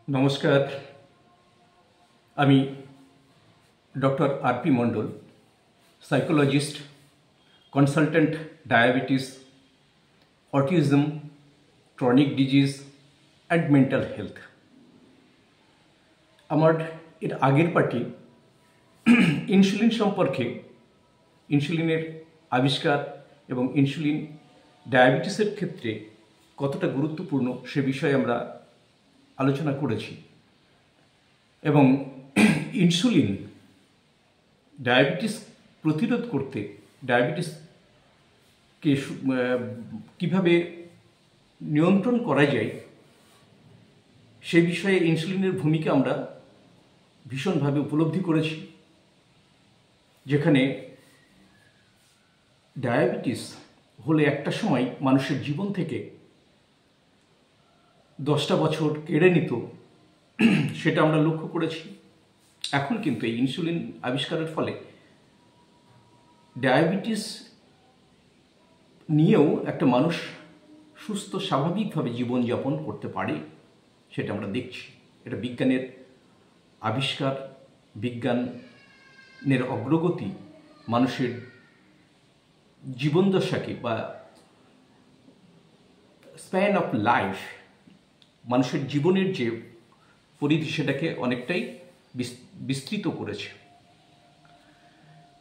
নমস্কার, আমি doctor RP Mondal, psychologist, consultant diabetes, autism, chronic disease and mental health. আমার এর আগের পার্টি ইনসুলিন সম্পর্কে, ইনসুলিনের আবিষ্কার এবং ইনসুলিন ডায়াবেটিসের ক্ষেত্রে কতটা গুরুত্বপূর্ণ সে বিষয়ে আমরা আলোচনা করেছি এবং ইনসুলিন ডায়াবেটিস প্রতিরোধ করতে, ডায়াবেটিসকে কীভাবে নিয়ন্ত্রণ করা যায় সে বিষয়ে ইনসুলিনের ভূমিকা আমরা ভীষণভাবে উপলব্ধি করেছি। যেখানে ডায়াবেটিস হলে একটা সময় মানুষের জীবন থেকে 10টা বছর কেড়ে নিত, সেটা আমরা লক্ষ্য করেছি। এখন কিন্তু এই ইনসুলিন আবিষ্কারের ফলে ডায়াবেটিস নিয়েও একটা মানুষ সুস্থ স্বাভাবিকভাবে জীবনযাপন করতে পারে, সেটা আমরা দেখছি। এটা বিজ্ঞানের আবিষ্কার, বিজ্ঞানের অগ্রগতি মানুষের জীবনদশাকে বা স্প্যান অফ লাইফ, মানুষের জীবনের যে পরিধি সেটাকে অনেকটাই বিস্তৃত করেছে।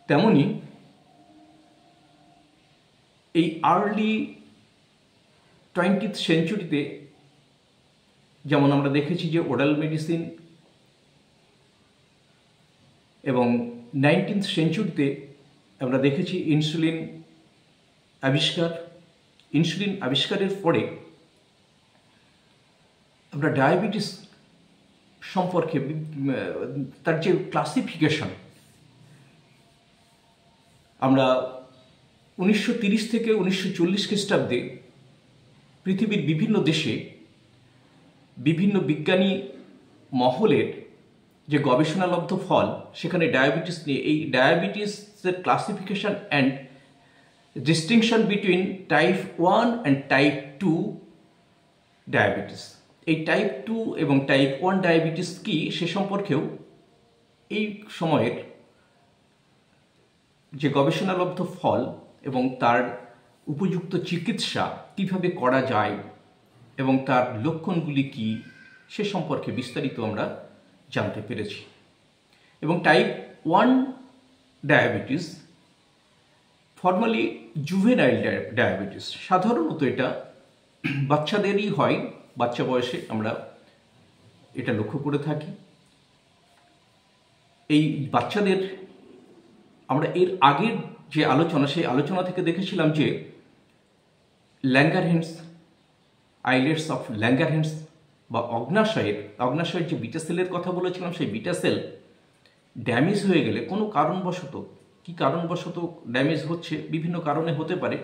তেমনি এই আর্লি 20th সেঞ্চুরিতে যেমন আমরা দেখেছি যে ওরাল মেডিসিন, এবং 19th সেঞ্চুরিতে আমরা দেখেছি ইনসুলিন আবিষ্কার। ইনসুলিন আবিষ্কারের পরে আমরা ডায়াবেটিস সম্পর্কে তার যে ক্লাসিফিকেশন, আমরা 1930 থেকে 1940 খ্রিস্টাব্দে পৃথিবীর বিভিন্ন দেশে বিভিন্ন বিজ্ঞানী মহলের যে গবেষণালব্ধ ফল, সেখানে ডায়াবেটিস নিয়ে এই ডায়াবেটিসের classification and distinction between type 1 and type 2 diabetes, এই টাইপ 2 এবং টাইপ 1 ডায়াবেটিস কি সে সম্পর্কেও এই সময়ের যে গবেষণালব্ধ ফল এবং তার উপযুক্ত চিকিৎসা কিভাবে করা যায় এবং তার লক্ষণগুলি কি সে সম্পর্কে বিস্তারিত আমরা জানতে পেরেছি। এবং type 1 diabetes formally juvenile diabetes, সাধারণত এটা বাচ্চাদেরই হয়, বাচ্চা বয়সে আমরা এটা লক্ষ্য করে থাকি। এই বাচ্চাদের আমরা এর আগের যে আলোচনা, সেই আলোচনা থেকে দেখেছিলাম যে ল্যাঙ্গারহ্যান্স, আইলেটস অফ ল্যাঙ্গারহ্যান্স বা অগ্নাশয়ের যে বিটা সেলের কথা বলেছিলাম, সেই বিটা সেল ড্যামেজ হয়ে গেলে কোনো কারণবশত, কি কারণবশত ড্যামেজ হচ্ছে, বিভিন্ন কারণে হতে পারে,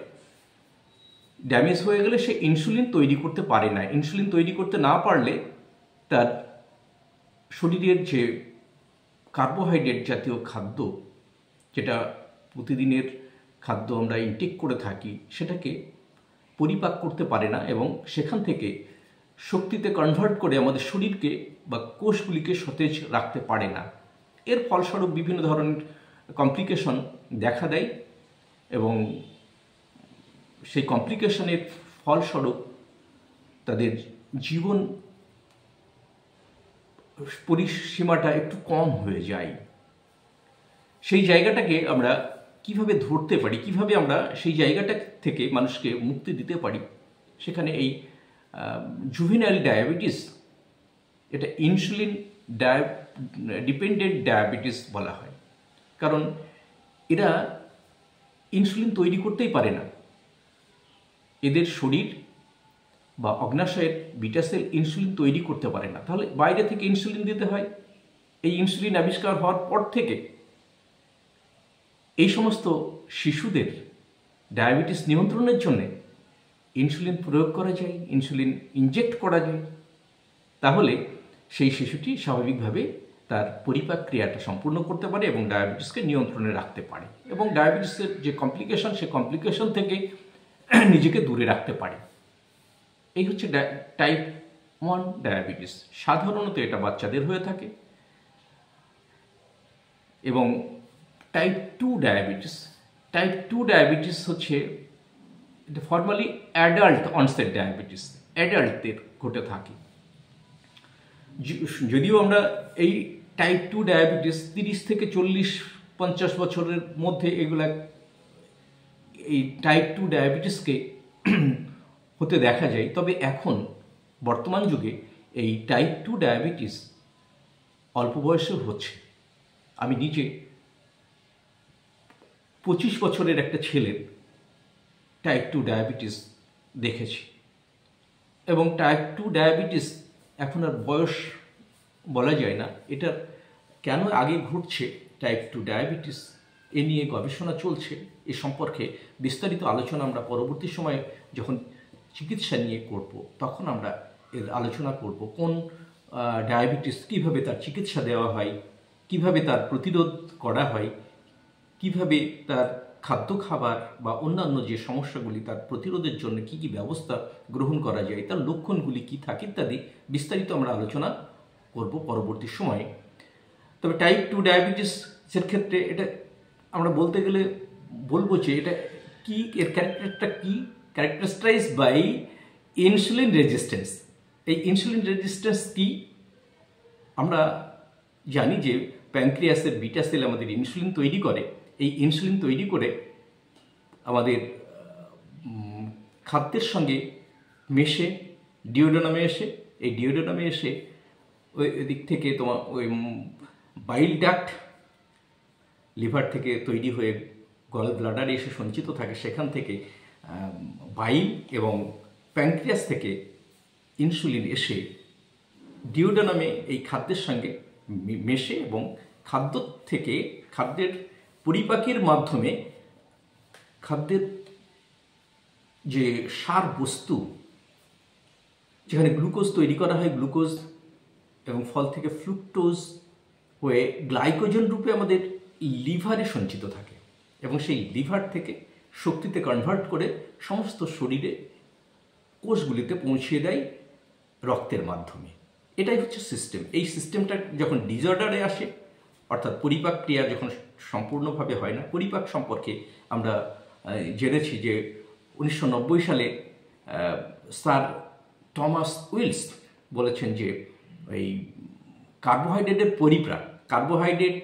ড্যামেজ হয়ে গেলে সে ইনসুলিন তৈরি করতে পারে না। ইনসুলিন তৈরি করতে না পারলে তার শরীরের যে কার্বোহাইড্রেট জাতীয় খাদ্য, যেটা প্রতিদিনের খাদ্য আমরা ইনটেক করে থাকি, সেটাকে পরিপাক করতে পারে না এবং সেখান থেকে শক্তিতে কনভার্ট করে আমাদের শরীরকে বা কোষগুলিকে সতেজ রাখতে পারে না। এর ফলস্বরূপ বিভিন্ন ধরনের কমপ্লিকেশন দেখা দেয় এবং সেই কমপ্লিকেশনের ফলস্বরূপ তাদের জীবন পরিসীমাটা একটু কম হয়ে যায়। সেই জায়গাটাকে আমরা কিভাবে ধরতে পারি, কিভাবে আমরা সেই জায়গাটা থেকে মানুষকে মুক্তি দিতে পারি, সেখানে এই জুভেনাইল ডায়াবেটিস, এটা ইনসুলিন ডিপেন্ডেন্ট ডায়াবেটিস বলা হয়। কারণ এরা ইনসুলিন তৈরি করতেই পারে না, এদের শরীর বা অগ্নাশয়ের বিটা সেল ইনসুলিন তৈরি করতে পারে না, তাহলে বাইরে থেকে ইনসুলিন দিতে হয়। এই ইনসুলিন আবিষ্কার হওয়ার পর থেকে এই সমস্ত শিশুদের ডায়াবেটিস নিয়ন্ত্রণের জন্য ইনসুলিন প্রয়োগ করা যায়, ইনসুলিন ইনজেক্ট করা যায়, তাহলে সেই শিশুটি স্বাভাবিকভাবে তার পরিপাক ক্রিয়াটা সম্পূর্ণ করতে পারে এবং ডায়াবেটিসকে নিয়ন্ত্রণে রাখতে পারে এবং ডায়াবেটিসের যে কমপ্লিকেশন, সে কমপ্লিকেশন থেকে নিজেকে দূরে রাখতে পারে। এই হচ্ছে টাইপ 1 ডায়াবেটিস। সাধারণত এটা বাচ্চাদের হয়ে থাকে। এবং টাইপ 2 ডায়াবেটিস, টাইপ 2 ডায়াবেটিস হচ্ছে এটা ফর্মালি অ্যাডাল্ট অনসেট ডায়াবেটিস, অ্যাডাল্টদের ঘটে থাকে। যদিও আমরা এই টাইপ 2 ডায়াবেটিস 30 থেকে 40-50 বছরের মধ্যে এগুলা এই টাইপ 2 ডায়াবেটিসকে হতে দেখা যায়, তবে এখন বর্তমান যুগে এই টাইপ 2 ডায়াবেটিস অল্প বয়সে হচ্ছে। আমি নিজে 25 বছরের একটা ছেলের টাইপ 2 ডায়াবেটিস দেখেছি। এবং টাইপ 2 ডায়াবেটিস এখন আর বয়স বলা যায় না। এটা কেন আগে ঘটছে টাইপ 2 ডায়াবেটিস, এ নিয়ে গবেষণা চলছে। এ সম্পর্কে বিস্তারিত আলোচনা আমরা পরবর্তী সময়ে যখন চিকিৎসা নিয়ে করব তখন আমরা এর আলোচনা করব। কোন ডায়াবেটিস কীভাবে তার চিকিৎসা দেওয়া হয়, কিভাবে তার প্রতিরোধ করা হয়, কিভাবে তার খাদ্য খাবার বা অন্যান্য যে সমস্যাগুলি তার প্রতিরোধের জন্য কি কি ব্যবস্থা গ্রহণ করা যায়, তার লক্ষণগুলি কি থাকে ইত্যাদি বিস্তারিত আমরা আলোচনা করব পরবর্তী সময়ে। তবে টাইপ 2 ডায়াবেটিসের ক্ষেত্রে এটা আমরা বলতে গেলে বলবো যে এটা কি, এর ক্যারেক্টারটা কি, ক্যারেক্টারাইজড বাই ইনসুলিন রেজিস্ট্যান্স। এই ইনসুলিন রেজিস্ট্যান্স কি? আমরা জানি যে প্যানক্রিয়াসের বিটা সেল আমাদের ইনসুলিন তৈরি করে। এই ইনসুলিন তৈরি করে আমাদের খাদ্যের সঙ্গে মেশে ডিওডেনামে এসে, এই ডিওডেনামে এসে ওই দিক থেকে তোমার ওই বাইল ডাক্ট লিভার থেকে তৈরি হয়ে গল ব্লাডারে এসে সঞ্চিত থাকে, সেখান থেকে বাইল এবং প্যানক্রিয়াস থেকে ইনসুলিন এসে ডিওডেনামে এই খাদ্যের সঙ্গে মেশে এবং খাদ্য থেকে খাদ্যের পরিপাকের মাধ্যমে খাদ্যের যে সার বস্তু, যেখানে গ্লুকোজ তৈরি করা হয়, গ্লুকোজ এবং ফল থেকে ফ্রুক্টোজ হয়ে গ্লাইকোজেন রূপে আমাদের লিভারে সঞ্চিত থাকে এবং সেই লিভার থেকে শক্তিতে কনভার্ট করে সমস্ত শরীরে কোষগুলিতে পৌঁছিয়ে দেয় রক্তের মাধ্যমে। এটাই হচ্ছে সিস্টেম। এই সিস্টেমটা যখন ডিসঅর্ডারে আসে, অর্থাৎ পরিপাক ক্রিয়া যখন সম্পূর্ণভাবে হয় না, পরিপাক সম্পর্কে আমরা জেনেছি যে 1990 সালে স্যার টমাস উইলস বলেছেন যে এই কার্বোহাইড্রেটের কার্বোহাইড্রেট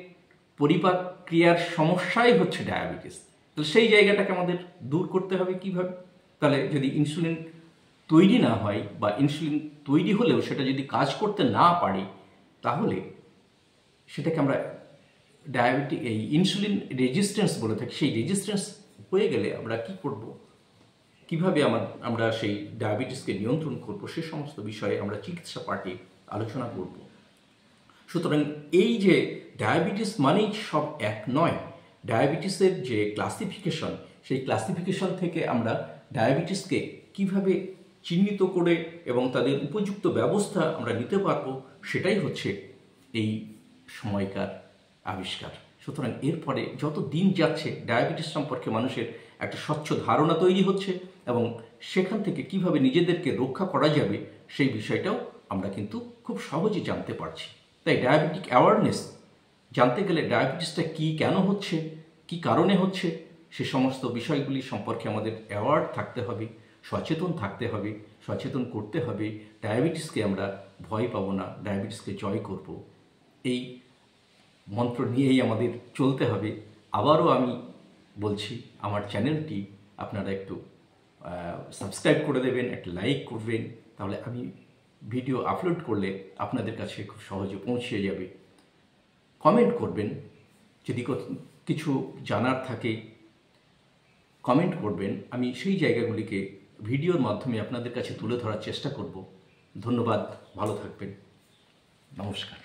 পরিপাক ক্রিয়ার সমস্যাই হচ্ছে ডায়াবেটিস। তাহলে সেই জায়গাটাকে আমাদের দূর করতে হবে কিভাবে? তাহলে যদি ইনসুলিন তৈরি না হয় বা ইনসুলিন তৈরি হলেও সেটা যদি কাজ করতে না পারে, তাহলে সেটাকে আমরা এই ইনসুলিন রেজিস্ট্যান্স বলে থাকি। সেই রেজিস্ট্যান্স হয়ে গেলে আমরা কি করব, কিভাবে আমরা সেই ডায়াবেটিসকে নিয়ন্ত্রণ করব, সে সমস্ত বিষয়ে আমরা চিকিৎসা পার্টি আলোচনা করব। সুতরাং এই যে ডায়াবেটিস মানেই সব এক নয়। ডায়াবেটিসের যে ক্লাসিফিকেশন, সেই ক্লাসিফিকেশন থেকে আমরা ডায়াবেটিসকে কিভাবে চিহ্নিত করে এবং তাদের উপযুক্ত ব্যবস্থা আমরা নিতে পারবো, সেটাই হচ্ছে এই সময়কার আবিষ্কার। সুতরাং এরপরে যত দিন যাচ্ছে ডায়াবেটিস সম্পর্কে মানুষের একটা স্বচ্ছ ধারণা তৈরি হচ্ছে এবং সেখান থেকে কিভাবে নিজেদেরকে রক্ষা করা যাবে সেই বিষয়টাও আমরা কিন্তু খুব সহজে জানতে পারছি। তাই ডায়াবেটিক অ্যাওয়ারনেস জানতে গেলে ডায়াবেটিসটা কি, কেন হচ্ছে, কি কারণে হচ্ছে, সে সমস্ত বিষয়গুলি সম্পর্কে আমাদের অ্যাওয়ার থাকতে হবে, সচেতন থাকতে হবে, সচেতন করতে হবে। ডায়াবেটিসকে আমরা ভয় পাবো না, ডায়াবেটিসকে জয় করব, এই মন্ত্র নিয়েই আমাদের চলতে হবে। আবারও আমি বলছি, আমার চ্যানেলটি আপনারা একটু সাবস্ক্রাইব করে দেবেন, একটা লাইক করবেন, তাহলে আমি ভিডিও আপলোড করলে আপনাদের কাছে খুব সহজে পৌঁছে যাবে। কমেন্ট করবেন, যদি কিছু জানার থাকে কমেন্ট করবেন, আমি সেই জায়গাগুলিকে ভিডিওর মাধ্যমে আপনাদের কাছে তুলে ধরার চেষ্টা করব। ধন্যবাদ, ভালো থাকবেন, নমস্কার।